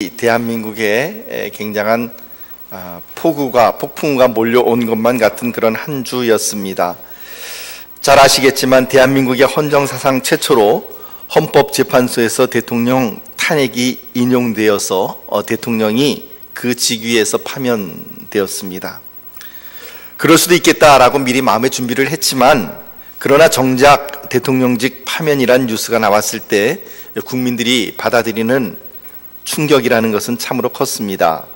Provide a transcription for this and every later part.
대한민국에 굉장한 폭풍우가 몰려온 것만 같은 그런 한 주였습니다. 잘 아시겠지만 대한민국의 헌정사상 최초로 헌법재판소에서 대통령 탄핵이 인용되어서 대통령이 그 직위에서 파면되었습니다. 그럴 수도 있겠다라고 미리 마음의 준비를 했지만, 그러나 정작 대통령직 파면이란 뉴스가 나왔을 때 국민들이 받아들이는 충격이라는 것은 참으로 컸습니다.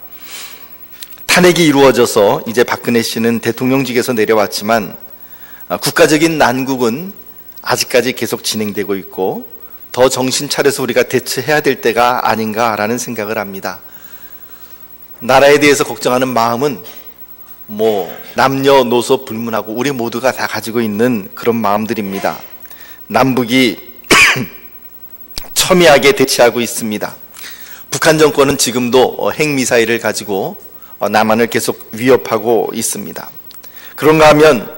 탄핵이 이루어져서 이제 박근혜 씨는 대통령직에서 내려왔지만 국가적인 난국은 아직까지 계속 진행되고 있고, 더 정신 차려서 우리가 대처해야 될 때가 아닌가라는 생각을 합니다. 나라에 대해서 걱정하는 마음은 남녀노소 불문하고 우리 모두가 다 가지고 있는 그런 마음들입니다. 남북이 첨예하게 대치하고 있습니다. 북한 정권은 지금도 핵미사일을 가지고 남한을 계속 위협하고 있습니다. 그런가 하면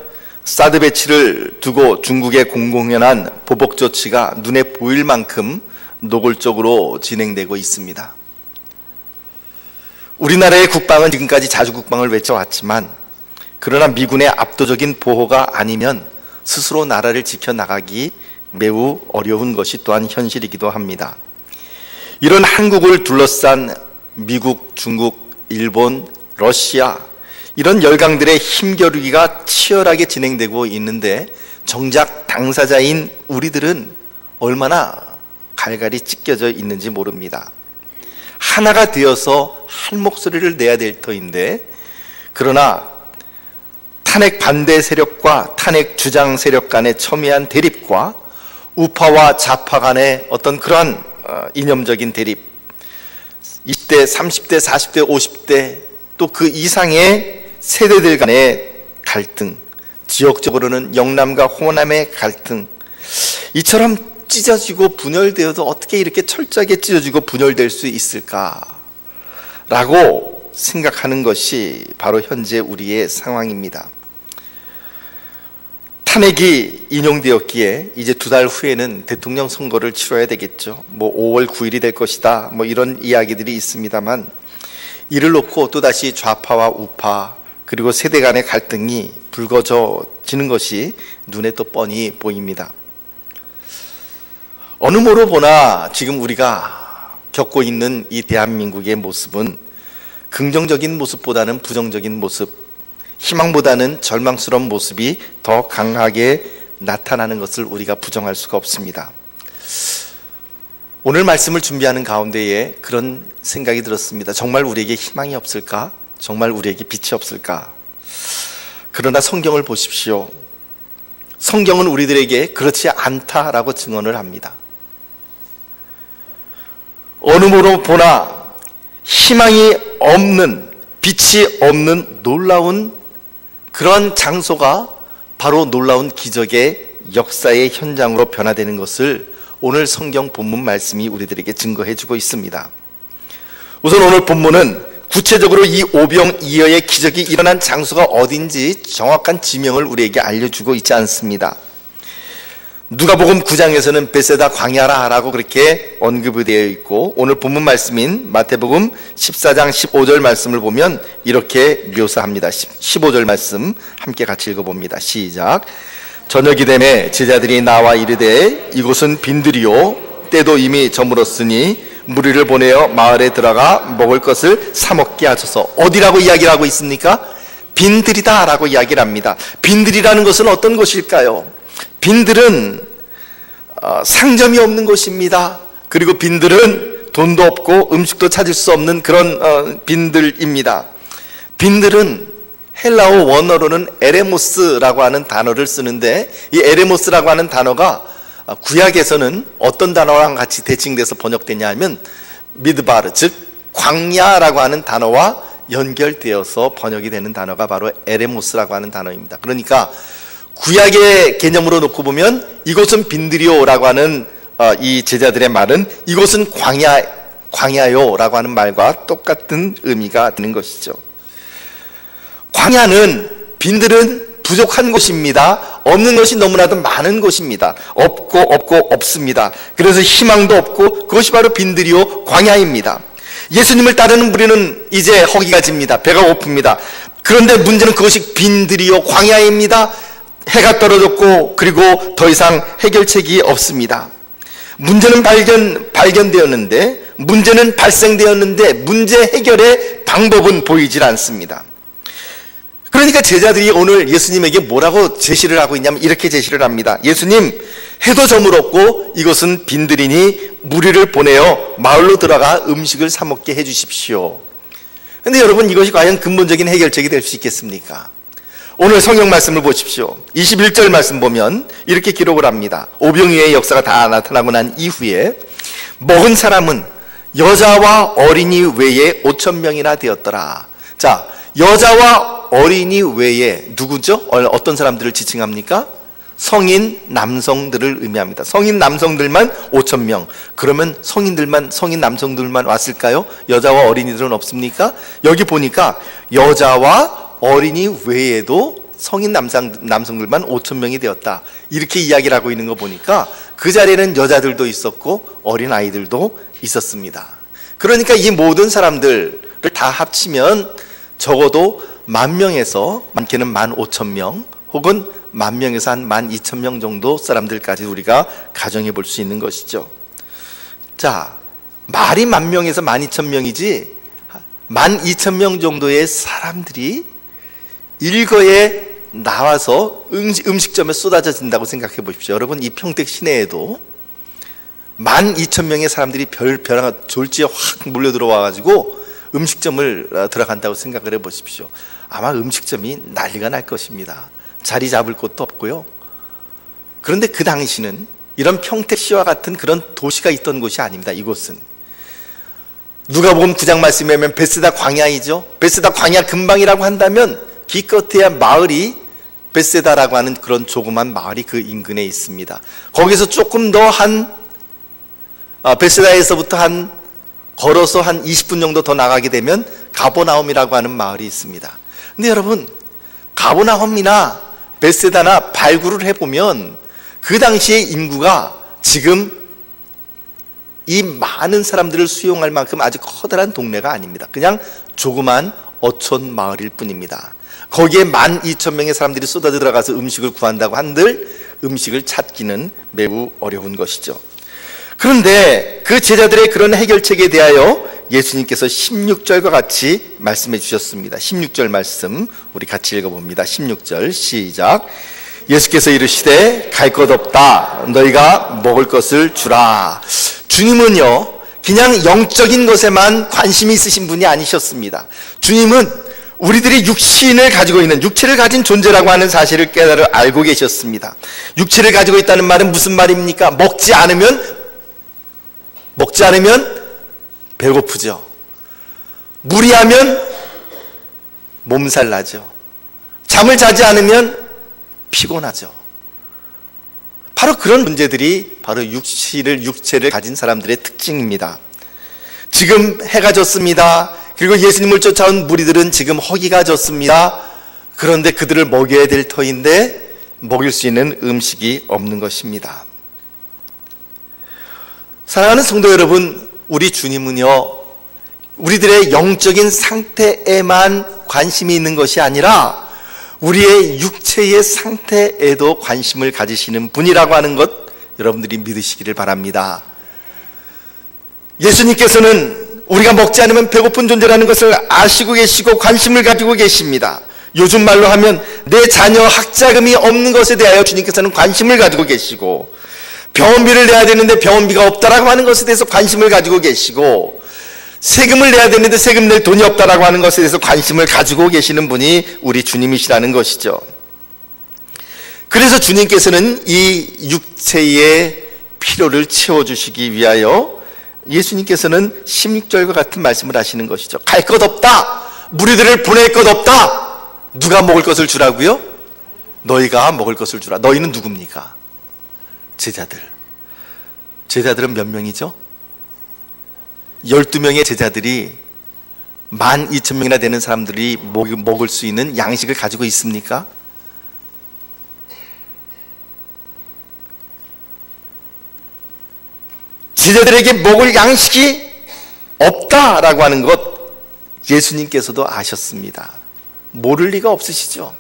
사드 배치를 두고 중국의 공공연한 보복 조치가 눈에 보일 만큼 노골적으로 진행되고 있습니다. 우리나라의 국방은 지금까지 자주국방을 외쳐왔지만, 그러나 미군의 압도적인 보호가 아니면 스스로 나라를 지켜나가기 매우 어려운 것이 또한 현실이기도 합니다. 이런 한국을 둘러싼 미국, 중국, 일본, 러시아, 이런 열강들의 힘겨루기가 치열하게 진행되고 있는데, 정작 당사자인 우리들은 얼마나 갈갈이 찢겨져 있는지 모릅니다. 하나가 되어서 한 목소리를 내야 될 터인데, 그러나 탄핵 반대 세력과 탄핵 주장 세력 간의 첨예한 대립과 우파와 좌파 간의 어떤 그러한 이념적인 대립, 20대, 30대, 40대, 50대 또 그 이상의 세대들 간의 갈등, 지역적으로는 영남과 호남의 갈등, 이처럼 찢어지고 분열되어도 어떻게 이렇게 철저하게 찢어지고 분열될 수 있을까라고 생각하는 것이 바로 현재 우리의 상황입니다. 탄핵이 인용되었기에 이제 2달 후에는 대통령 선거를 치러야 되겠죠. 5월 9일이 될 것이다, 이런 이야기들이 있습니다만, 이를 놓고 또다시 좌파와 우파 그리고 세대 간의 갈등이 불거져지는 것이 눈에 또 뻔히 보입니다. 어느 모로 보나 지금 우리가 겪고 있는 이 대한민국의 모습은 긍정적인 모습보다는 부정적인 모습, 희망보다는 절망스러운 모습이 더 강하게 나타나는 것을 우리가 부정할 수가 없습니다. 오늘 말씀을 준비하는 가운데에 그런 생각이 들었습니다. 정말 우리에게 희망이 없을까? 정말 우리에게 빛이 없을까? 그러나 성경을 보십시오. 성경은 우리들에게 그렇지 않다라고 증언을 합니다. 어느 모로 보나 희망이 없는, 빛이 없는 놀라운 그런 장소가 바로 놀라운 기적의 역사의 현장으로 변화되는 것을 오늘 성경 본문 말씀이 우리들에게 증거해 주고 있습니다. 우선 오늘 본문은 구체적으로 이 오병이어의 기적이 일어난 장소가 어딘지 정확한 지명을 우리에게 알려주고 있지 않습니다. 누가복음 9장에서는 베세다 광야라라고 그렇게 언급이 되어 있고, 오늘 본문 말씀인 마태복음 14장 15절 말씀을 보면 이렇게 묘사합니다. 15절 말씀 함께 같이 읽어봅니다. 시작. 저녁이 되매 제자들이 나와 이르되 이곳은 빈들이요 때도 이미 저물었으니 무리를 보내어 마을에 들어가 먹을 것을 사 먹게 하소서. 어디라고 이야기를 하고 있습니까? 빈들이다 라고 이야기를 합니다. 빈들이라는 것은 어떤 곳일까요? 빈들은 상점이 없는 곳입니다. 그리고 빈들은 돈도 없고 음식도 찾을 수 없는 그런 빈들입니다. 빈들은 헬라어 원어로는 에레모스라고 하는 단어를 쓰는데, 이 에레모스라고 하는 단어가 구약에서는 어떤 단어랑 같이 대칭돼서 번역되냐 하면 미드바르, 즉 광야라고 하는 단어와 연결되어서 번역이 되는 단어가 바로 에레모스라고 하는 단어입니다. 그러니까 구약의 개념으로 놓고 보면 이곳은 빈들이요라고 하는 이 제자들의 말은 이곳은 광야요라고 하는 말과 똑같은 의미가 되는 것이죠. 광야는, 빈들은 부족한 곳입니다. 없는 것이 너무나도 많은 곳입니다. 없고 없습니다. 그래서 희망도 없고, 그것이 바로 빈들이요 광야입니다. 예수님을 따르는 무리는 이제 허기가 집니다. 배가 고픕니다. 그런데 문제는 그것이 빈들이요 광야입니다. 해가 떨어졌고 그리고 더 이상 해결책이 없습니다. 문제는 발견되었는데, 문제는 발생되었는데 문제 해결의 방법은 보이질 않습니다. 그러니까 제자들이 오늘 예수님에게 뭐라고 제시를 하고 있냐면 이렇게 제시를 합니다. 예수님, 해도 저물었고 이것은 빈들이니 무리를 보내어 마을로 들어가 음식을 사 먹게 해주십시오. 그런데 여러분, 이것이 과연 근본적인 해결책이 될 수 있겠습니까? 오늘 성경 말씀을 보십시오. 21절 말씀 보면 이렇게 기록을 합니다. 오병이어의 역사가 다 나타나고 난 이후에 먹은 사람은 여자와 어린이 외에 5,000명이나 되었더라. 자, 여자와 어린이 외에 누구죠? 어떤 사람들을 지칭합니까? 성인 남성들을 의미합니다. 성인 남성들만 5,000명. 그러면 성인 남성들만 왔을까요? 여자와 어린이들은 없습니까? 여기 보니까 여자와 어린이 외에도 성인 남성들만 5,000명이 되었다. 이렇게 이야기를 하고 있는 거 보니까 그 자리에는 여자들도 있었고 어린아이들도 있었습니다. 그러니까 이 모든 사람들을 다 합치면 적어도 10,000명에서 많게는 15,000명 혹은 10,000명에서 한 12,000명 정도 사람들까지 우리가 가정해 볼 수 있는 것이죠. 자, 말이 10,000명에서 12,000명이지 12,000명 정도의 사람들이 일거에 나와서 음식점에 쏟아져진다고 생각해 보십시오. 여러분, 이 평택 시내에도 12,000명의 사람들이 벼랑 졸지에 확 몰려 들어와가지고 음식점을 들어간다고 생각을 해 보십시오. 아마 음식점이 난리가 날 것입니다. 자리 잡을 곳도 없고요. 그런데 그 당시는 이런 평택시와 같은 그런 도시가 있던 곳이 아닙니다. 이곳은 누가복음 9장 말씀에 보면 베세다 광야이죠. 베세다 광야 근방이라고 한다면 기껏해야 마을이 베세다라고 하는 그런 조그만 마을이 그 인근에 있습니다. 거기서 조금 더 베세다에서부터 걸어서 한 20분 정도 더 나가게 되면 가버나움이라고 하는 마을이 있습니다. 근데 여러분, 가버나움이나 베세다나 발굴을 해보면 그 당시의 인구가 지금 이 많은 사람들을 수용할 만큼 아주 커다란 동네가 아닙니다. 그냥 조그만 어촌 마을일 뿐입니다. 거기에 12,000명의 사람들이 쏟아져 들어가서 음식을 구한다고 한들 음식을 찾기는 매우 어려운 것이죠. 그런데 그 제자들의 그런 해결책에 대하여 예수님께서 16절과 같이 말씀해 주셨습니다. 16절 말씀 우리 같이 읽어봅니다. 16절 시작. 예수께서 이르시되 갈 것 없다. 너희가 먹을 것을 주라. 주님은요, 그냥 영적인 것에만 관심이 있으신 분이 아니셨습니다. 주님은 우리들이 육신을 가지고 있는, 육체를 가진 존재라고 하는 사실을 알고 계셨습니다. 육체를 가지고 있다는 말은 무슨 말입니까? 먹지 않으면 배고프죠. 무리하면 몸살 나죠. 잠을 자지 않으면 피곤하죠. 바로 그런 문제들이 바로 육체를 가진 사람들의 특징입니다. 지금 해가 졌습니다. 그리고 예수님을 쫓아온 무리들은 지금 허기가 졌습니다. 그런데 그들을 먹여야 될 터인데 먹일 수 있는 음식이 없는 것입니다. 사랑하는 성도 여러분, 우리 주님은요, 우리들의 영적인 상태에만 관심이 있는 것이 아니라 우리의 육체의 상태에도 관심을 가지시는 분이라고 하는 것 여러분들이 믿으시기를 바랍니다. 예수님께서는 우리가 먹지 않으면 배고픈 존재라는 것을 아시고 계시고 관심을 가지고 계십니다. 요즘 말로 하면 내 자녀 학자금이 없는 것에 대하여 주님께서는 관심을 가지고 계시고, 병원비를 내야 되는데 병원비가 없다라고 하는 것에 대해서 관심을 가지고 계시고, 세금을 내야 되는데 세금 낼 돈이 없다라고 하는 것에 대해서 관심을 가지고 계시는 분이 우리 주님이시라는 것이죠. 그래서 주님께서는 이 육체의 필요를 채워주시기 위하여 예수님께서는 16절과 같은 말씀을 하시는 것이죠. 갈 것 없다. 무리들을 보낼 것 없다. 누가 먹을 것을 주라고요? 너희가 먹을 것을 주라. 너희는 누굽니까? 제자들. 제자들은 몇 명이죠? 12명의 제자들이 12,000명이나 되는 사람들이 먹을 수 있는 양식을 가지고 있습니까? 제자들에게 먹을 양식이 없다라고 하는 것 예수님께서도 아셨습니다. 모를 리가 없으시죠.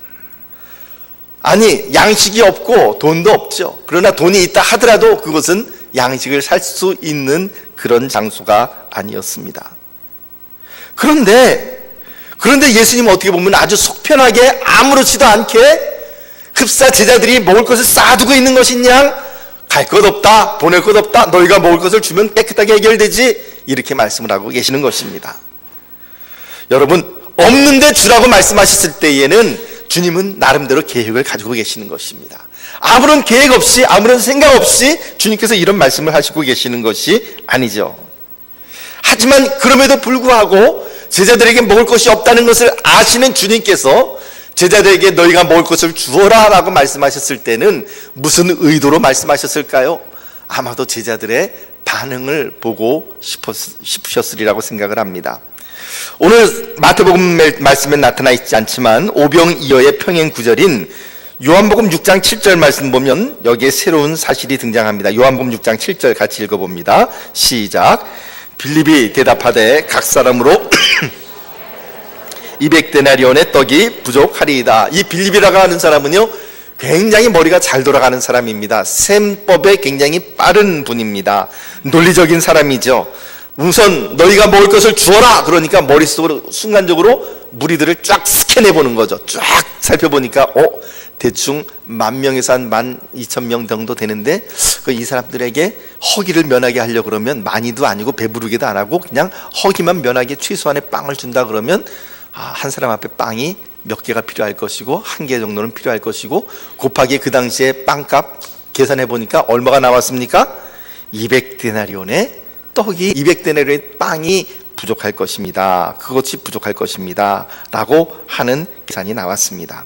아니, 양식이 없고 돈도 없죠. 그러나 돈이 있다 하더라도 그것은 양식을 살 수 있는 그런 장소가 아니었습니다. 그런데 예수님은 어떻게 보면 아주 속편하게 아무렇지도 않게 흡사 제자들이 먹을 것을 쌓아두고 있는 것이냐, 갈 것 없다, 보낼 것 없다, 너희가 먹을 것을 주면 깨끗하게 해결되지, 이렇게 말씀을 하고 계시는 것입니다. 여러분, 없는데 주라고 말씀하셨을 때에는 주님은 나름대로 계획을 가지고 계시는 것입니다. 아무런 계획 없이, 아무런 생각 없이 주님께서 이런 말씀을 하시고 계시는 것이 아니죠. 하지만 그럼에도 불구하고 제자들에게 먹을 것이 없다는 것을 아시는 주님께서 제자들에게 너희가 먹을 것을 주어라 라고 말씀하셨을 때는 무슨 의도로 말씀하셨을까요? 아마도 제자들의 반응을 보고 싶으셨으리라고 생각을 합니다. 오늘 마태복음 말씀에 나타나 있지 않지만 오병이어의 평행 구절인 요한복음 6장 7절 말씀 보면 여기에 새로운 사실이 등장합니다. 요한복음 6장 7절 같이 읽어봅니다. 시작. 빌립이 대답하되 각 사람으로 200데나리온의 떡이 부족하리이다. 이 빌립이라고 하는 사람은요, 굉장히 머리가 잘 돌아가는 사람입니다. 셈법에 굉장히 빠른 분입니다. 논리적인 사람이죠. 우선 너희가 먹을 것을 주어라 그러니까 머릿속으로 순간적으로 무리들을 쫙 스캔해보는 거죠. 쫙 살펴보니까 대충 10,000명에서 한 12,000명 정도 되는데 이 사람들에게 허기를 면하게 하려고 그러면 많이도 아니고 배부르기도 안 하고 그냥 허기만 면하게 최소한의 빵을 준다 그러면 한 사람 앞에 빵이 몇 개가 필요할 것이고 1개 정도는 필요할 것이고 곱하기 그 당시에 빵값 계산해 보니까 얼마가 나왔습니까? 200데나리온의 떡이 200데나리온의 빵이 부족할 것입니다. 그것이 부족할 것입니다 라고 하는 계산이 나왔습니다.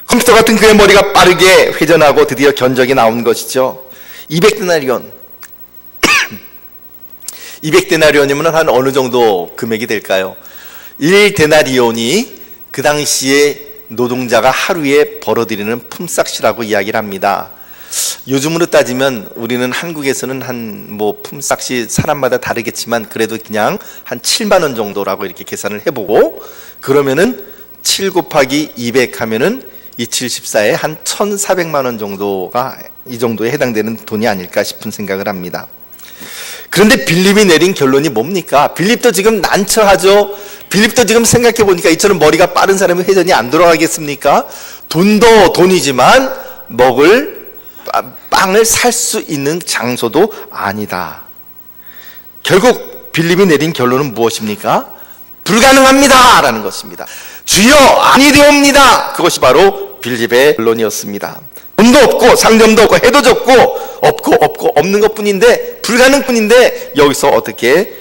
컴퓨터 같은 그의 머리가 빠르게 회전하고 드디어 견적이 나온 것이죠. 200데나리온 200데나리온이면 한 어느 정도 금액이 될까요? 1데나리온이 그 당시에 노동자가 하루에 벌어들이는 품삯이라고 이야기를 합니다. 요즘으로 따지면 우리는 한국에서는 품삯이 사람마다 다르겠지만 그래도 그냥 한 7만 원 정도라고 이렇게 계산을 해보고 그러면은 7 곱하기 200 하면은 274에 한 1,400만 원 정도가 이 정도에 해당되는 돈이 아닐까 싶은 생각을 합니다. 그런데 빌립이 내린 결론이 뭡니까? 빌립도 지금 난처하죠. 빌립도 지금 생각해 보니까 이처럼 머리가 빠른 사람이 회전이 안 돌아가겠습니까? 돈도 돈이지만 먹을 빵을 살 수 있는 장소도 아니다. 결국 빌립이 내린 결론은 무엇입니까? 불가능합니다 라는 것입니다. 주여 아니되옵니다. 그것이 바로 빌립의 결론이었습니다. 돈도 없고 상점도 없고 해도 적고 없고 없는 것뿐인데 불가능뿐인데 여기서 어떻게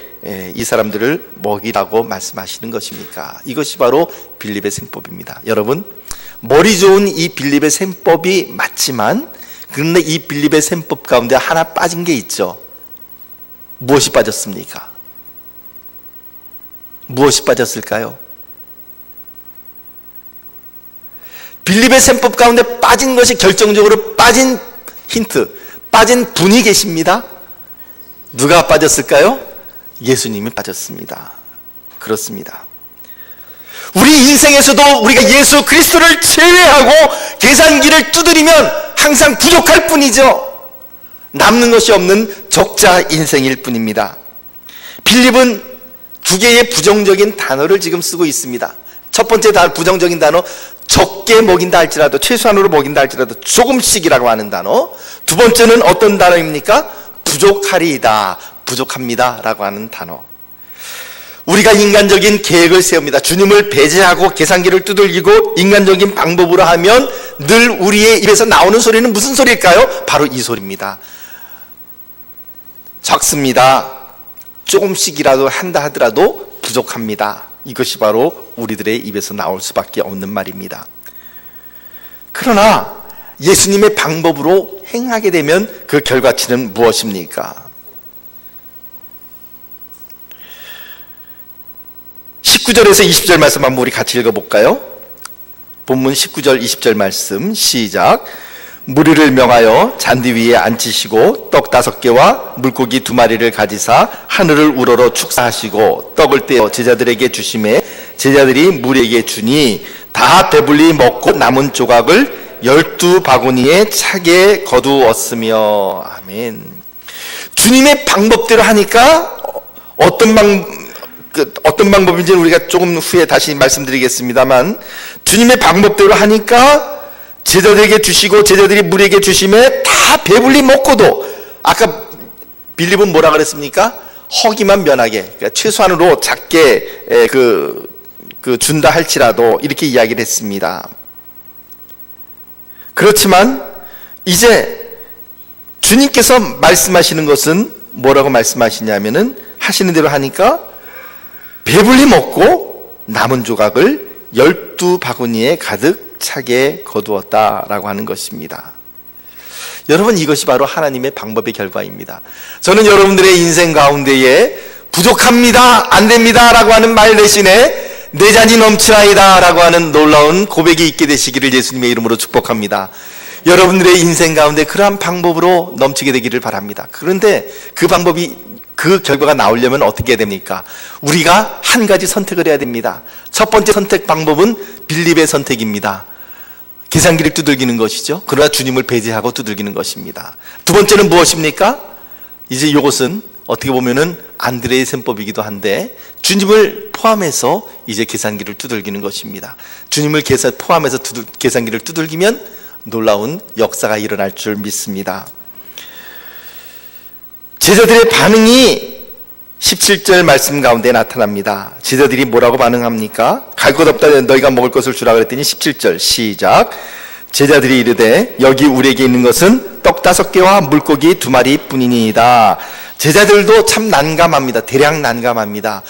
이 사람들을 먹이라고 말씀하시는 것입니까? 이것이 바로 빌립의 셈법입니다. 여러분, 머리 좋은 이 빌립의 셈법이 맞지만 그런데 이 빌립의 셈법 가운데 하나 빠진 게 있죠. 무엇이 빠졌습니까? 무엇이 빠졌을까요? 빌립의 셈법 가운데 빠진 것이 결정적으로 빠진 힌트, 빠진 분이 계십니다. 누가 빠졌을까요? 예수님이 빠졌습니다. 그렇습니다. 우리 인생에서도 우리가 예수 그리스도를 제외하고 계산기를 두드리면 항상 부족할 뿐이죠. 남는 것이 없는 적자 인생일 뿐입니다. 빌립은 두 개의 부정적인 단어를 지금 쓰고 있습니다. 첫 번째 부정적인 단어, 적게 먹인다 할지라도, 최소한으로 먹인다 할지라도 조금씩이라고 하는 단어. 두 번째는 어떤 단어입니까? 부족하리이다, 부족합니다 라고 하는 단어. 우리가 인간적인 계획을 세웁니다. 주님을 배제하고 계산기를 두들기고 인간적인 방법으로 하면 늘 우리의 입에서 나오는 소리는 무슨 소리일까요? 바로 이 소리입니다. 적습니다. 조금씩이라도 한다 하더라도 부족합니다. 이것이 바로 우리들의 입에서 나올 수밖에 없는 말입니다. 그러나 예수님의 방법으로 행하게 되면 그 결과치는 무엇입니까? 19절에서 20절 말씀 한번 우리 같이 읽어볼까요? 본문 19절 20절 말씀 시작. 무리를 명하여 잔디 위에 앉히시고 떡 5개와 물고기 2마리를 가지사 하늘을 우러러 축사하시고 떡을 떼어 제자들에게 주심에 제자들이 무리에게 주니 다 배불리 먹고 남은 조각을 12바구니에 차게 거두었으며. 아멘. 주님의 방법대로 하니까 어떤 방법인지는 우리가 조금 후에 다시 말씀드리겠습니다만, 주님의 방법대로 하니까 제자들에게 주시고 제자들이 무리에게 주심에 다 배불리 먹고도, 아까 빌립은 뭐라 그랬습니까? 허기만 면하게, 그러니까 최소한으로 작게 준다 할지라도 이렇게 이야기를 했습니다. 그렇지만 이제 주님께서 말씀하시는 것은 뭐라고 말씀하시냐면은, 하시는 대로 하니까 배불리 먹고 남은 조각을 12바구니에 가득 차게 거두었다라고 하는 것입니다. 여러분, 이것이 바로 하나님의 방법의 결과입니다. 저는 여러분들의 인생 가운데에 부족합니다, 안 됩니다 라고 하는 말 대신에 내 잔이 넘치나이다 라고 하는 놀라운 고백이 있게 되시기를 예수님의 이름으로 축복합니다. 여러분들의 인생 가운데 그러한 방법으로 넘치게 되기를 바랍니다. 그런데 그 결과가 나오려면 어떻게 해야 됩니까? 우리가 한 가지 선택을 해야 됩니다. 첫 번째 선택 방법은 빌립의 선택입니다. 계산기를 두들기는 것이죠. 그러나 주님을 배제하고 두들기는 것입니다. 두 번째는 무엇입니까? 이제 이것은 어떻게 보면은 안드레의 셈법이기도 한데, 주님을 포함해서 이제 계산기를 두들기는 것입니다. 주님을 포함해서 계산기를 두들기면 놀라운 역사가 일어날 줄 믿습니다. 제자들의 반응이 17절 말씀 가운데 나타납니다. 제자들이 뭐라고 반응합니까? 갈 것 없다 너희가 먹을 것을 주라 그랬더니 17절 시작. 제자들이 이르되 여기 우리에게 있는 것은 떡 5개와 물고기 2마리 뿐이니이다. 제자들도 참 난감합니다. 대략 난감합니다.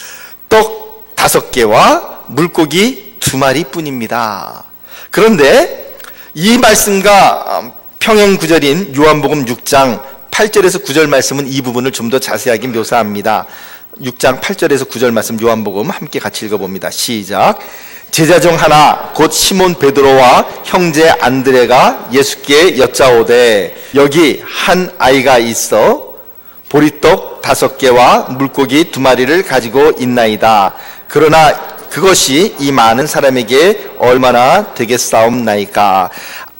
떡 5개와 물고기 2마리 뿐입니다. 그런데 이 말씀과 평행 구절인 요한복음 6장 8절에서 9절 말씀은 이 부분을 좀 더 자세하게 묘사합니다. 6장 8절에서 9절 말씀 요한복음 함께 같이 읽어봅니다. 시작. 제자 중 하나 곧 시몬 베드로와 형제 안드레가 예수께 여짜오되 여기 한 아이가 있어 보리떡 5개와 물고기 2마리를 가지고 있나이다. 그러나 그것이 이 많은 사람에게 얼마나 되겠사옵나이까.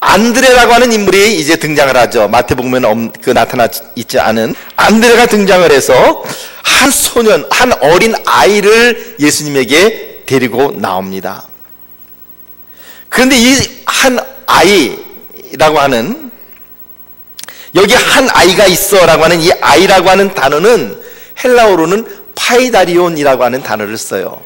안드레라고 하는 인물이 이제 등장을 하죠. 마태복음에 나타나 있지 않은 안드레가 등장을 해서 한 어린 아이를 예수님에게 데리고 나옵니다. 그런데 이 한 아이라고 하는, 여기 한 아이가 있어 라고 하는 이 아이라고 하는 단어는 헬라어로는 파이다리온이라고 하는 단어를 써요.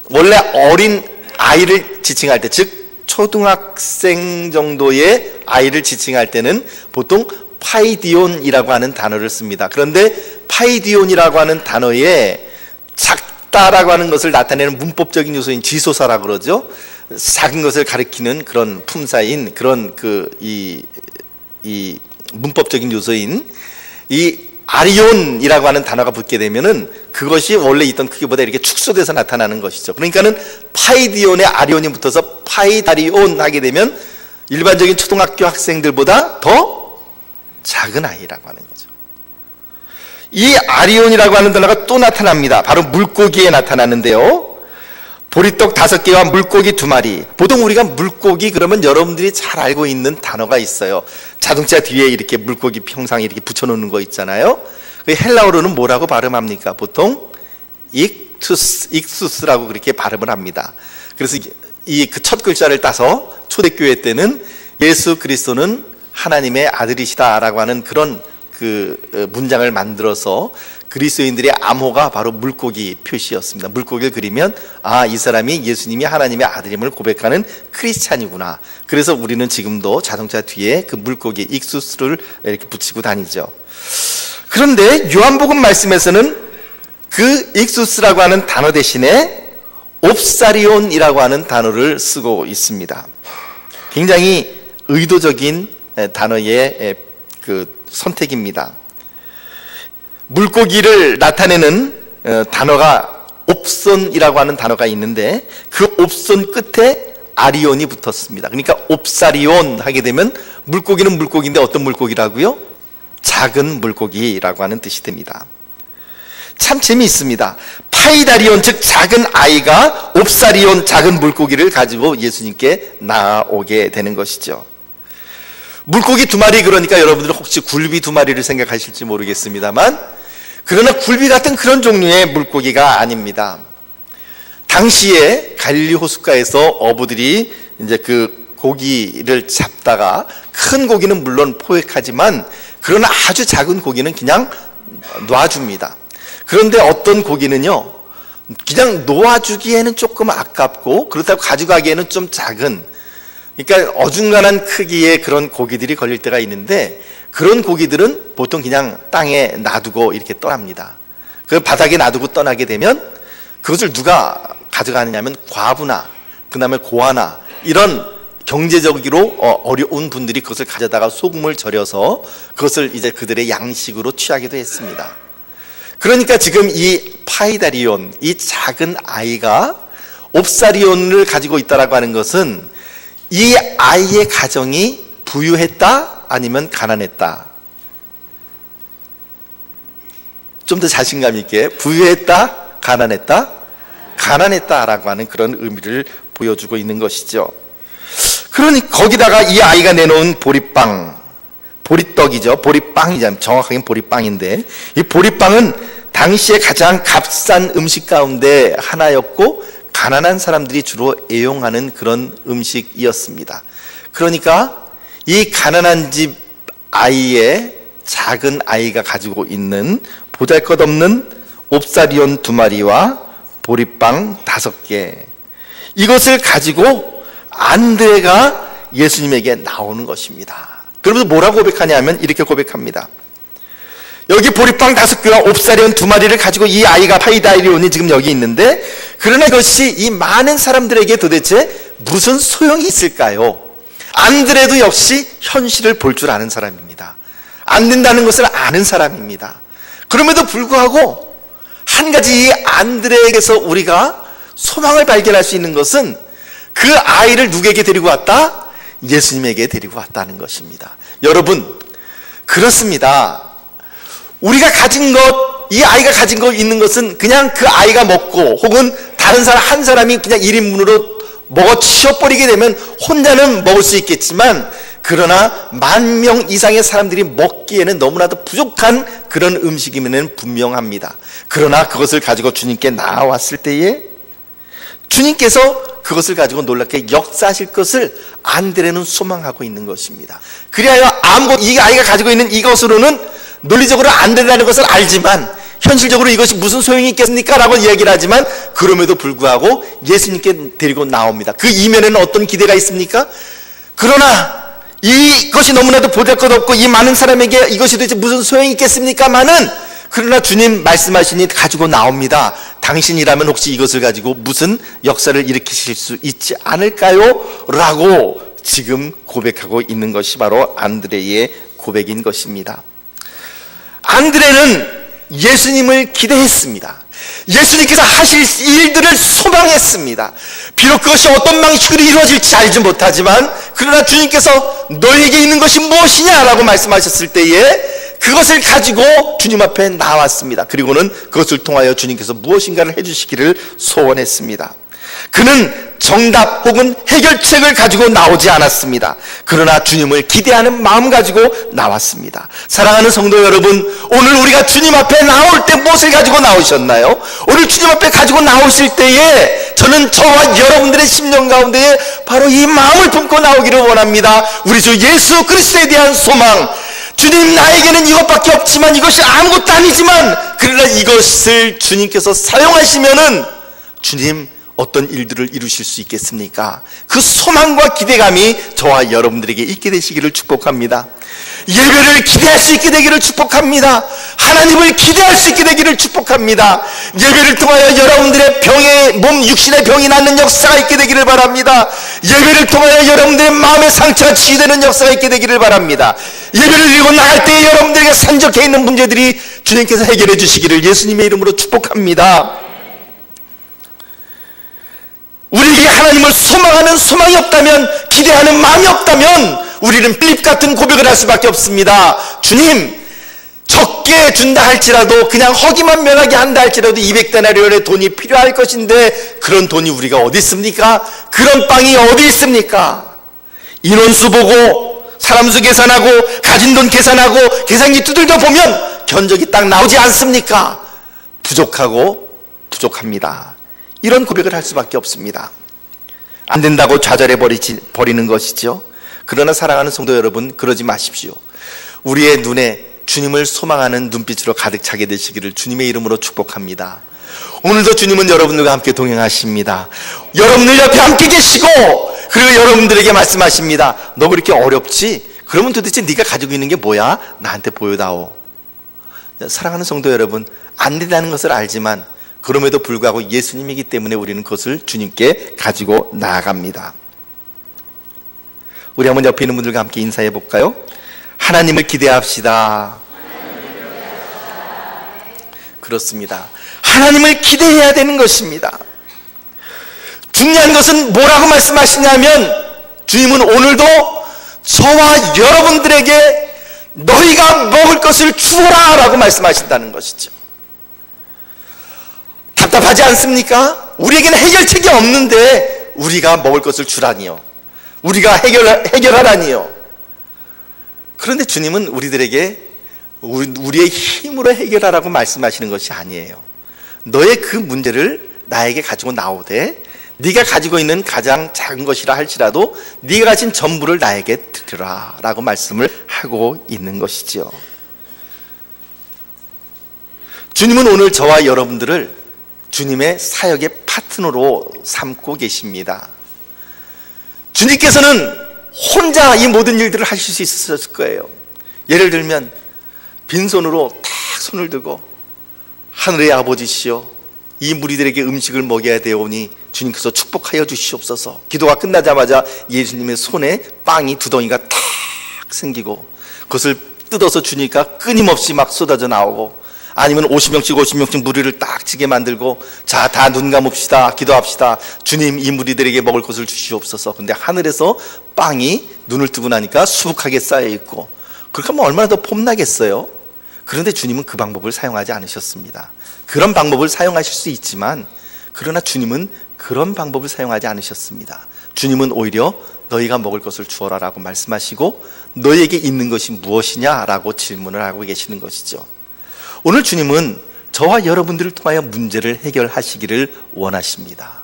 원래 어린 아이를 지칭할 때, 즉 초등학생 정도의 아이를 지칭할 때는 보통 파이디온이라고 하는 단어를 씁니다. 그런데 파이디온이라고 하는 단어에 작다라고 하는 것을 나타내는 문법적인 요소인 지소사라고 그러죠. 작은 것을 가리키는 그런 품사인 그런 이 문법적인 요소인 이 아리온이라고 하는 단어가 붙게 되면은 그것이 원래 있던 크기보다 이렇게 축소돼서 나타나는 것이죠. 그러니까는 파이디온에 아리온이 붙어서 파이다리온 하게 되면 일반적인 초등학교 학생들보다 더 작은 아이라고 하는 거죠. 이 아리온이라고 하는 단어가 또 나타납니다. 바로 물고기에 나타나는데요. 보리떡 5개와 물고기 2마리. 보통 우리가 물고기 그러면 여러분들이 잘 알고 있는 단어가 있어요. 자동차 뒤에 이렇게 물고기 형상이 이렇게 붙여놓는 거 있잖아요. 헬라어로는 뭐라고 발음합니까? 보통 익수스라고 그렇게 발음을 합니다. 그래서 이 그 첫 글자를 따서 초대교회 때는 예수 그리스도는 하나님의 아들이시다라고 하는 그런 문장을 만들어서 그리스도인들의 암호가 바로 물고기 표시였습니다. 물고기를 그리면 이 사람이 예수님이 하나님의 아들임을 고백하는 크리스찬이구나. 그래서 우리는 지금도 자동차 뒤에 그 물고기 익수스를 이렇게 붙이고 다니죠. 그런데 요한복음 말씀에서는 그 익수스라고 하는 단어 대신에 옵사리온이라고 하는 단어를 쓰고 있습니다. 굉장히 의도적인 단어의 선택입니다. 물고기를 나타내는 단어가 옵손이라고 하는 단어가 있는데 그 옵손 끝에 아리온이 붙었습니다. 그러니까 옵사리온 하게 되면 물고기는 물고기인데 어떤 물고기라고요? 작은 물고기라고 하는 뜻이 됩니다. 참 재미있습니다. 파이다리온, 즉 작은 아이가 옵사리온, 작은 물고기를 가지고 예수님께 나오게 되는 것이죠. 물고기 두 마리, 그러니까 여러분들은 혹시 굴비 두 마리를 생각하실지 모르겠습니다만, 그러나 굴비 같은 그런 종류의 물고기가 아닙니다. 당시에 갈릴리 호숫가에서 어부들이 이제 그 고기를 잡다가 큰 고기는 물론 포획하지만 그러나 아주 작은 고기는 그냥 놔줍니다. 그런데 어떤 고기는요, 그냥 놓아주기에는 조금 아깝고 그렇다고 가져가기에는 좀 작은, 그러니까 어중간한 크기의 그런 고기들이 걸릴 때가 있는데, 그런 고기들은 보통 그냥 땅에 놔두고 이렇게 떠납니다. 그 바닥에 놔두고 떠나게 되면 그것을 누가 가져가느냐 하면 과부나 그 다음에 고아나 이런 경제적으로 어려운 분들이 그것을 가져다가 소금을 절여서 그것을 이제 그들의 양식으로 취하기도 했습니다. 그러니까 지금 이 파이다리온, 이 작은 아이가 옵사리온을 가지고 있다라고 하는 것은 이 아이의 가정이 부유했다 아니면 가난했다? 좀 더 자신감 있게, 부유했다, 가난했다? 가난했다라고 하는 그런 의미를 보여주고 있는 것이죠. 그러니 거기다가 이 아이가 내놓은 보리빵, 보리떡이죠. 보리빵이죠. 정확하게는 보리빵인데, 이 보리빵은 당시에 가장 값싼 음식 가운데 하나였고 가난한 사람들이 주로 애용하는 그런 음식이었습니다. 그러니까 이 가난한 집 아이의, 작은 아이가 가지고 있는 보잘것없는 옵사리온 2마리와 보리빵 5개, 이것을 가지고 안드레가 예수님에게 나오는 것입니다. 그러면서 뭐라고 고백하냐 하면 이렇게 고백합니다. 여기 보리빵 5개와 옵사리온 2마리를 가지고 이 아이가, 파이다리온이 지금 여기 있는데, 그러나 이것이 이 많은 사람들에게 도대체 무슨 소용이 있을까요? 안드레도 역시 현실을 볼 줄 아는 사람입니다. 안 된다는 것을 아는 사람입니다. 그럼에도 불구하고 한 가지 이 안드레에게서 우리가 소망을 발견할 수 있는 것은 그 아이를 누구에게 데리고 왔다? 예수님에게 데리고 왔다는 것입니다. 여러분, 그렇습니다. 우리가 가진 것, 이 아이가 가진 거 있는 것은 그냥 그 아이가 먹고 혹은 다른 사람 한 사람이 그냥 1인분으로 먹어 치워버리게 되면 혼자는 먹을 수 있겠지만, 그러나 10,000명 이상의 사람들이 먹기에는 너무나도 부족한 그런 음식이면 분명합니다. 그러나 그것을 가지고 주님께 나왔을 때에 주님께서 그것을 가지고 놀랍게 역사하실 것을 안드레는 소망하고 있는 것입니다. 그리하여 이 아이가 가지고 있는 이것으로는 논리적으로 안 된다는 것을 알지만, 현실적으로 이것이 무슨 소용이 있겠습니까? 라고 이야기를 하지만, 그럼에도 불구하고 예수님께 데리고 나옵니다. 그 이면에는 어떤 기대가 있습니까? 그러나 이것이 너무나도 보잘것없고 이 많은 사람에게 이것이 도대체 무슨 소용이 있겠습니까마는, 그러나 주님 말씀하시니 가지고 나옵니다. 당신이라면 혹시 이것을 가지고 무슨 역사를 일으키실 수 있지 않을까요? 라고 지금 고백하고 있는 것이 바로 안드레의 고백인 것입니다. 안드레는 예수님을 기대했습니다. 예수님께서 하실 일들을 소망했습니다. 비록 그것이 어떤 방식으로 이루어질지 알지 못하지만, 그러나 주님께서 너에게 있는 것이 무엇이냐라고 말씀하셨을 때에 그것을 가지고 주님 앞에 나왔습니다. 그리고는 그것을 통하여 주님께서 무엇인가를 해주시기를 소원했습니다. 그는 정답 혹은 해결책을 가지고 나오지 않았습니다. 그러나 주님을 기대하는 마음 가지고 나왔습니다. 사랑하는 성도 여러분, 오늘 우리가 주님 앞에 나올 때 무엇을 가지고 나오셨나요? 오늘 주님 앞에 가지고 나오실 때에 저는 저와 여러분들의 심령 가운데에 바로 이 마음을 품고 나오기를 원합니다. 우리 주 예수 그리스도에 대한 소망, 주님, 나에게는 이것밖에 없지만, 이것이 아무것도 아니지만, 그러나 이것을 주님께서 사용하시면은 주님 어떤 일들을 이루실 수 있겠습니까? 그 소망과 기대감이 저와 여러분들에게 있게 되시기를 축복합니다. 예배를 기대할 수 있게 되기를 축복합니다. 하나님을 기대할 수 있게 되기를 축복합니다. 예배를 통하여 여러분들의 병의 몸, 육신의 병이 낫는 역사가 있게 되기를 바랍니다. 예배를 통하여 여러분들의 마음의 상처가 치유되는 역사가 있게 되기를 바랍니다. 예배를 드리고 나갈 때 여러분들에게 산적해 있는 문제들이 주님께서 해결해 주시기를 예수님의 이름으로 축복합니다. 우리에게 하나님을 소망하는 소망이 없다면, 기대하는 마음이 없다면 우리는 빌립 같은 고백을 할 수밖에 없습니다. 주님, 적게 준다 할지라도, 그냥 허기만 면하게 한다 할지라도 200데나리온의 돈이 필요할 것인데 그런 돈이 우리가 어디 있습니까? 그런 빵이 어디 있습니까? 인원수 보고 사람 수 계산하고 가진 돈 계산하고 계산기 두들겨 보면 견적이 딱 나오지 않습니까? 부족합니다. 이런 고백을 할 수밖에 없습니다. 안 된다고 좌절해 버리는 것이죠. 그러나 사랑하는 성도 여러분, 그러지 마십시오. 우리의 눈에 주님을 소망하는 눈빛으로 가득 차게 되시기를 주님의 이름으로 축복합니다. 오늘도 주님은 여러분들과 함께 동행하십니다. 여러분들 옆에 함께 계시고, 그리고 여러분들에게 말씀하십니다. 너 그렇게 어렵지? 그러면 도대체 네가 가지고 있는 게 뭐야? 나한테 보여다오. 사랑하는 성도 여러분, 안 된다는 것을 알지만 그럼에도 불구하고 예수님이기 때문에 우리는 그것을 주님께 가지고 나아갑니다. 우리 한번 옆에 있는 분들과 함께 인사해 볼까요? 하나님을 기대합시다. 그렇습니다. 하나님을 기대해야 되는 것입니다. 중요한 것은 뭐라고 말씀하시냐면, 주님은 오늘도 저와 여러분들에게 너희가 먹을 것을 주어라 라고 말씀하신다는 것이죠. 답답하지 않습니까? 우리에게는 해결책이 없는데 우리가 먹을 것을 주라니요, 우리가 해결하라니요. 그런데 주님은 우리들에게 우리의 힘으로 해결하라고 말씀하시는 것이 아니에요. 너의 그 문제를 나에게 가지고 나오되, 네가 가지고 있는 가장 작은 것이라 할지라도 네가 가진 전부를 나에게 드리라 라고 말씀을 하고 있는 것이지요. 주님은 오늘 저와 여러분들을 주님의 사역의 파트너로 삼고 계십니다. 주님께서는 혼자 이 모든 일들을 하실 수 있었을 거예요. 예를 들면 빈손으로 딱 손을 들고, 하늘의 아버지시여, 이 무리들에게 음식을 먹여야 되오니 주님께서 축복하여 주시옵소서. 기도가 끝나자마자 예수님의 손에 빵이 두 덩이가 탁 생기고, 그것을 뜯어서 주니까 끊임없이 막 쏟아져 나오고, 아니면 50명씩 무리를 딱 지게 만들고, 자, 다 눈 감읍시다, 기도합시다. 주님, 이 무리들에게 먹을 것을 주시옵소서. 근데 하늘에서 빵이 눈을 뜨고 나니까 수북하게 쌓여 있고, 그렇게 하면 얼마나 더 폼나겠어요? 그런데 주님은 그 방법을 사용하지 않으셨습니다. 그런 방법을 사용하실 수 있지만, 그러나 주님은 그런 방법을 사용하지 않으셨습니다. 주님은 오히려 너희가 먹을 것을 주어라 라고 말씀하시고, 너희에게 있는 것이 무엇이냐 라고 질문을 하고 계시는 것이죠. 오늘 주님은 저와 여러분들을 통하여 문제를 해결하시기를 원하십니다.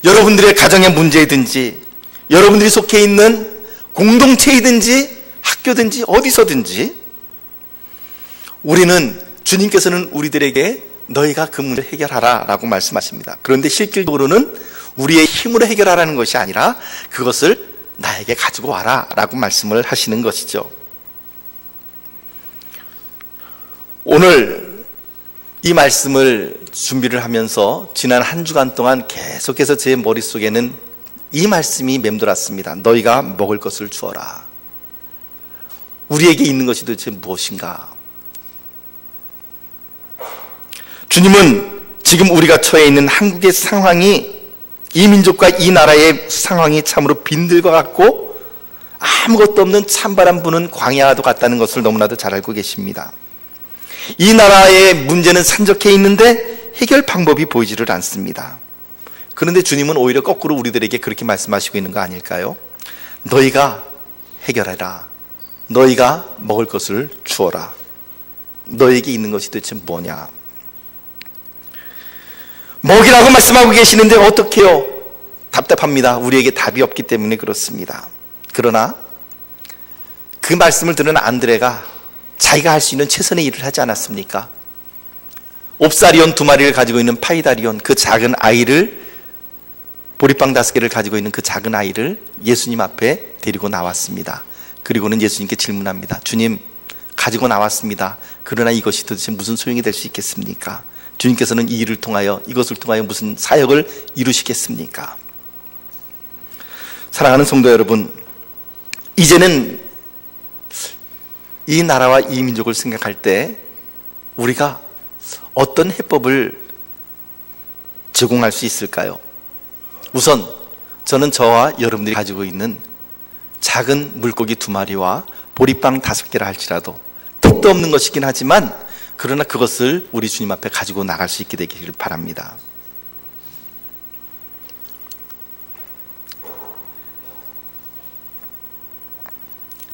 여러분들의 가정의 문제이든지, 여러분들이 속해 있는 공동체이든지, 학교든지 어디서든지, 우리는, 주님께서는 우리들에게 너희가 그 문제를 해결하라 라고 말씀하십니다. 그런데 실질적으로는 우리의 힘으로 해결하라는 것이 아니라 그것을 나에게 가지고 와라 라고 말씀을 하시는 것이죠. 오늘 이 말씀을 준비를 하면서 지난 한 주간 동안 계속해서 제 머릿속에는 이 말씀이 맴돌았습니다. 너희가 먹을 것을 주어라. 우리에게 있는 것이 도대체 무엇인가? 주님은 지금 우리가 처해 있는 한국의 상황이, 이 민족과 이 나라의 상황이 참으로 빈들과 같고 아무것도 없는 찬바람 부는 광야와도 같다는 것을 너무나도 잘 알고 계십니다. 이 나라의 문제는 산적해 있는데 해결 방법이 보이지를 않습니다. 그런데 주님은 오히려 거꾸로 우리들에게 그렇게 말씀하시고 있는 거 아닐까요? 너희가 해결해라. 너희가 먹을 것을 주어라. 너에게 있는 것이 도대체 뭐냐? 먹이라고 말씀하고 계시는데 어떡해요? 답답합니다. 우리에게 답이 없기 때문에 그렇습니다. 그러나 그 말씀을 들은 안드레가 자기가 할 수 있는 최선의 일을 하지 않았습니까? 옵사리온 2마리를 가지고 있는 파이다리온, 그 작은 아이를, 보리빵 5개를 가지고 있는 그 작은 아이를 예수님 앞에 데리고 나왔습니다. 그리고는 예수님께 질문합니다. 주님, 가지고 나왔습니다. 그러나 이것이 도대체 무슨 소용이 될 수 있겠습니까? 주님께서는 이 일을 통하여, 이것을 통하여 무슨 사역을 이루시겠습니까? 사랑하는 성도 여러분, 이제는 이 나라와 이 민족을 생각할 때 우리가 어떤 해법을 제공할 수 있을까요? 우선 저는 저와 여러분들이 가지고 있는 작은 물고기 2마리와 보리빵 5개라 할지라도 택도 없는 것이긴 하지만 그러나 그것을 우리 주님 앞에 가지고 나갈 수 있게 되기를 바랍니다.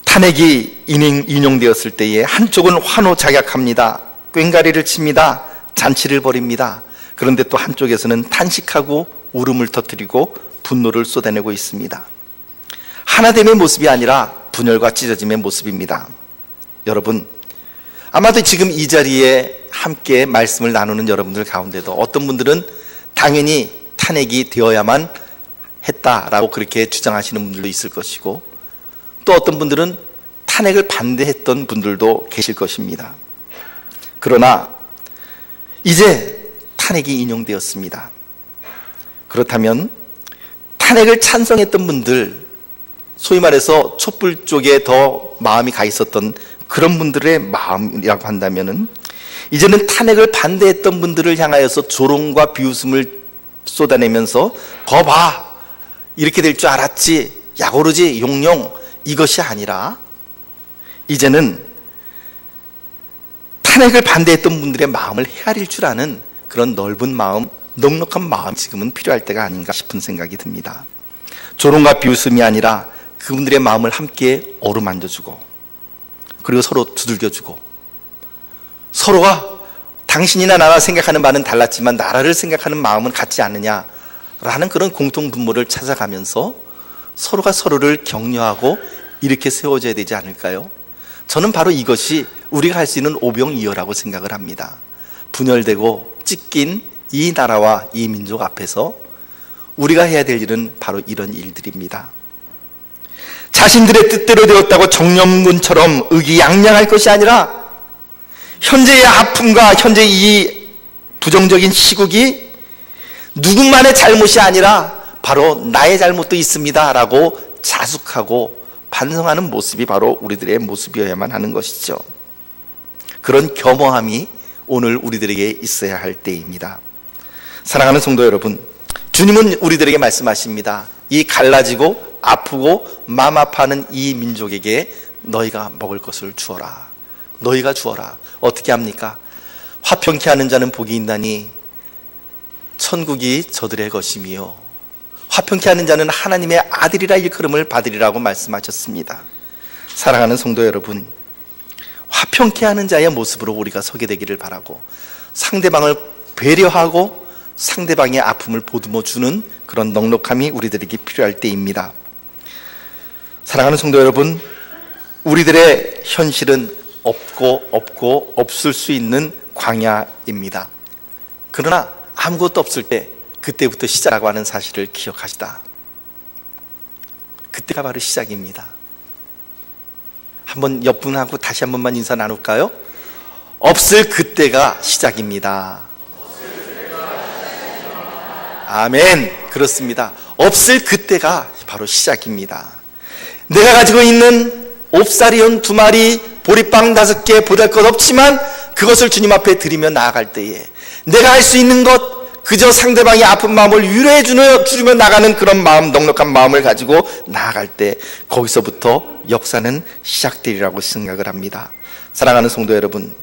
탄핵이 인용되었을 때에 한쪽은 환호작약합니다. 꽹가리를 칩니다. 잔치를 벌입니다. 그런데 또 한쪽에서는 탄식하고 울음을 터뜨리고 분노를 쏟아내고 있습니다. 하나됨의 모습이 아니라 분열과 찢어짐의 모습입니다. 여러분, 아마도 지금 이 자리에 함께 말씀을 나누는 여러분들 가운데도 어떤 분들은 당연히 탄핵이 되어야만 했다라고 그렇게 주장하시는 분들도 있을 것이고, 또 어떤 분들은 탄핵을 반대했던 분들도 계실 것입니다. 그러나 이제 탄핵이 인용되었습니다. 그렇다면 탄핵을 찬성했던 분들, 소위 말해서 촛불 쪽에 더 마음이 가 있었던 그런 분들의 마음이라고 한다면은, 이제는 탄핵을 반대했던 분들을 향하여서 조롱과 비웃음을 쏟아내면서 거봐, 이렇게 될 줄 알았지, 약오르지, 용용, 이것이 아니라 이제는 탄핵을 반대했던 분들의 마음을 헤아릴 줄 아는 그런 넓은 마음, 넉넉한 마음, 지금은 필요할 때가 아닌가 싶은 생각이 듭니다. 조롱과 비웃음이 아니라 그분들의 마음을 함께 어루만져주고, 그리고 서로 두들겨주고, 서로가 당신이나 나나 생각하는 바는 달랐지만 나라를 생각하는 마음은 같지 않느냐라는 그런 공통 분모를 찾아가면서 서로가 서로를 격려하고 이렇게 세워져야 되지 않을까요? 저는 바로 이것이 우리가 할 수 있는 오병이어라고 생각을 합니다. 분열되고 찢긴 이 나라와 이 민족 앞에서 우리가 해야 될 일은 바로 이런 일들입니다. 자신들의 뜻대로 되었다고 정념군처럼 의기양양할 것이 아니라 현재의 아픔과 현재 이 부정적인 시국이 누군만의 잘못이 아니라 바로 나의 잘못도 있습니다 라고 자숙하고 반성하는 모습이 바로 우리들의 모습이어야만 하는 것이죠. 그런 겸허함이 오늘 우리들에게 있어야 할 때입니다. 사랑하는 성도 여러분, 주님은 우리들에게 말씀하십니다. 이 갈라지고 아프고 마음 아파하는 이 민족에게 너희가 먹을 것을 주어라. 너희가 주어라. 어떻게 합니까? 화평케 하는 자는 복이 있나니 천국이 저들의 것이며 화평케 하는 자는 하나님의 아들이라 일컬음을 받으리라고 말씀하셨습니다. 사랑하는 성도 여러분, 화평케 하는 자의 모습으로 우리가 서게 되기를 바라고, 상대방을 배려하고 상대방의 아픔을 보듬어 주는 그런 넉넉함이 우리들에게 필요할 때입니다. 사랑하는 성도 여러분, 우리들의 현실은 없고 없을 수 있는 광야입니다. 그러나 아무것도 없을 때 그때부터 시작이라고 하는 사실을 기억하시다. 그때가 바로 시작입니다. 한번 옆분하고 다시 한 번만 인사 나눌까요? 없을 그때가 시작입니다. 아멘. 그렇습니다. 없을 그때가 바로 시작입니다. 내가 가지고 있는 옵사리온 2마리, 보리빵 5개, 보잘것 없지만 그것을 주님 앞에 드리며 나아갈 때에 내가 할 수 있는 것, 그저 상대방의 아픈 마음을 위로해 주며 나가는 그런 마음, 넉넉한 마음을 가지고 나아갈 때 거기서부터 역사는 시작되리라고 생각을 합니다. 사랑하는 성도 여러분,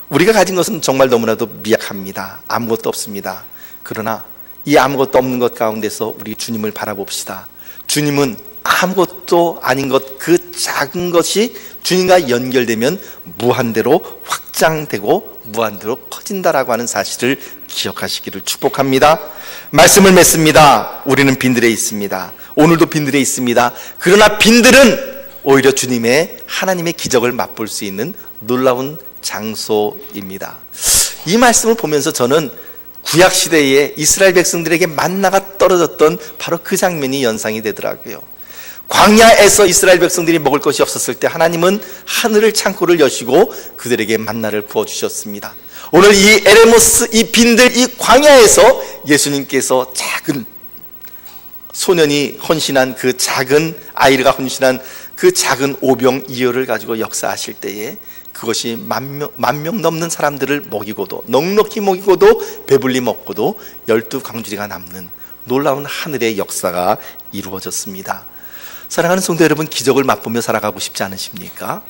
우리가 가진 것은 정말 너무나도 미약합니다. 아무것도 없습니다. 그러나 이 아무것도 없는 것 가운데서 우리 주님을 바라봅시다. 주님은 아무것도 아닌 것, 그 작은 것이 주님과 연결되면 무한대로 확장되고 무한대로 커진다라고 하는 사실을 기억하시기를 축복합니다. 말씀을 맺습니다. 우리는 빈들에 있습니다. 오늘도 빈들에 있습니다. 그러나 빈들은 오히려 주님의, 하나님의 기적을 맛볼 수 있는 놀라운 장소입니다. 이 말씀을 보면서 저는 구약시대에 이스라엘 백성들에게 만나가 떨어졌던 바로 그 장면이 연상이 되더라고요. 광야에서 이스라엘 백성들이 먹을 것이 없었을 때 하나님은 하늘을 창고를 여시고 그들에게 만나를 부어주셨습니다. 오늘 이 에레모스, 이 빈들, 이 광야에서 예수님께서 작은 소년이 헌신한, 그 작은 아이가 헌신한 그 작은 오병이어를 가지고 역사하실 때에 그것이 만 명 넘는 사람들을 먹이고도, 넉넉히 먹이고도, 배불리 먹고도 12광주리가 남는 놀라운 하늘의 역사가 이루어졌습니다. 사랑하는 성도 여러분, 기적을 맛보며 살아가고 싶지 않으십니까?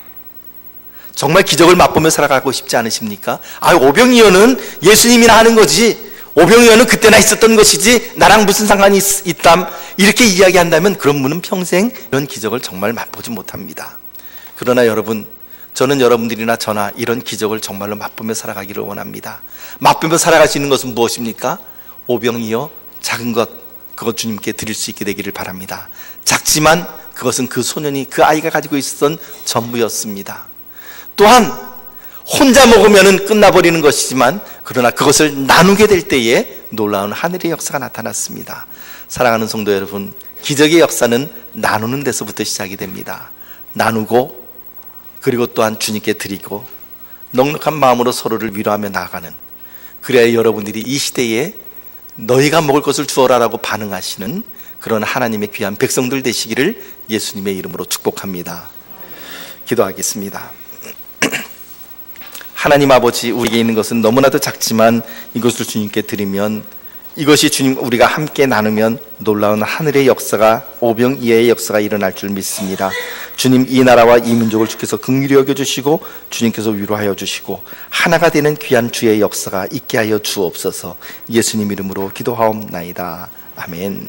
정말 기적을 맛보며 살아가고 싶지 않으십니까? 오병이어는 예수님이나 하는 거지, 오병이어는 그때나 있었던 것이지 나랑 무슨 상관이 있담, 이렇게 이야기한다면 그런 분은 평생 이런 기적을 정말 맛보지 못합니다. 그러나 여러분, 저는 여러분들이나 저나 이런 기적을 정말로 맛보며 살아가기를 원합니다. 맛보며 살아갈 수 있는 것은 무엇입니까? 오병이어 작은 것, 그것 주님께 드릴 수 있게 되기를 바랍니다. 작지만 그것은 그 소년이, 그 아이가 가지고 있었던 전부였습니다. 또한 혼자 먹으면 끝나버리는 것이지만 그러나 그것을 나누게 될 때에 놀라운 하늘의 역사가 나타났습니다. 사랑하는 성도 여러분, 기적의 역사는 나누는 데서부터 시작이 됩니다. 나누고, 그리고 또한 주님께 드리고, 넉넉한 마음으로 서로를 위로하며 나아가는, 그래야 여러분들이 이 시대에 너희가 먹을 것을 주어라라고 반응하시는 그런 하나님의 귀한 백성들 되시기를 예수님의 이름으로 축복합니다. 기도하겠습니다. 하나님 아버지, 우리에게 있는 것은 너무나도 작지만 이것을 주님께 드리면, 이것이 주님, 우리가 함께 나누면 놀라운 하늘의 역사가, 오병이어의 역사가 일어날 줄 믿습니다. 주님, 이 나라와 이 민족을 주께서 긍휼히 여겨주시고 주님께서 위로하여 주시고 하나가 되는 귀한 주의 역사가 있게 하여 주옵소서. 예수님 이름으로 기도하옵나이다. 아멘.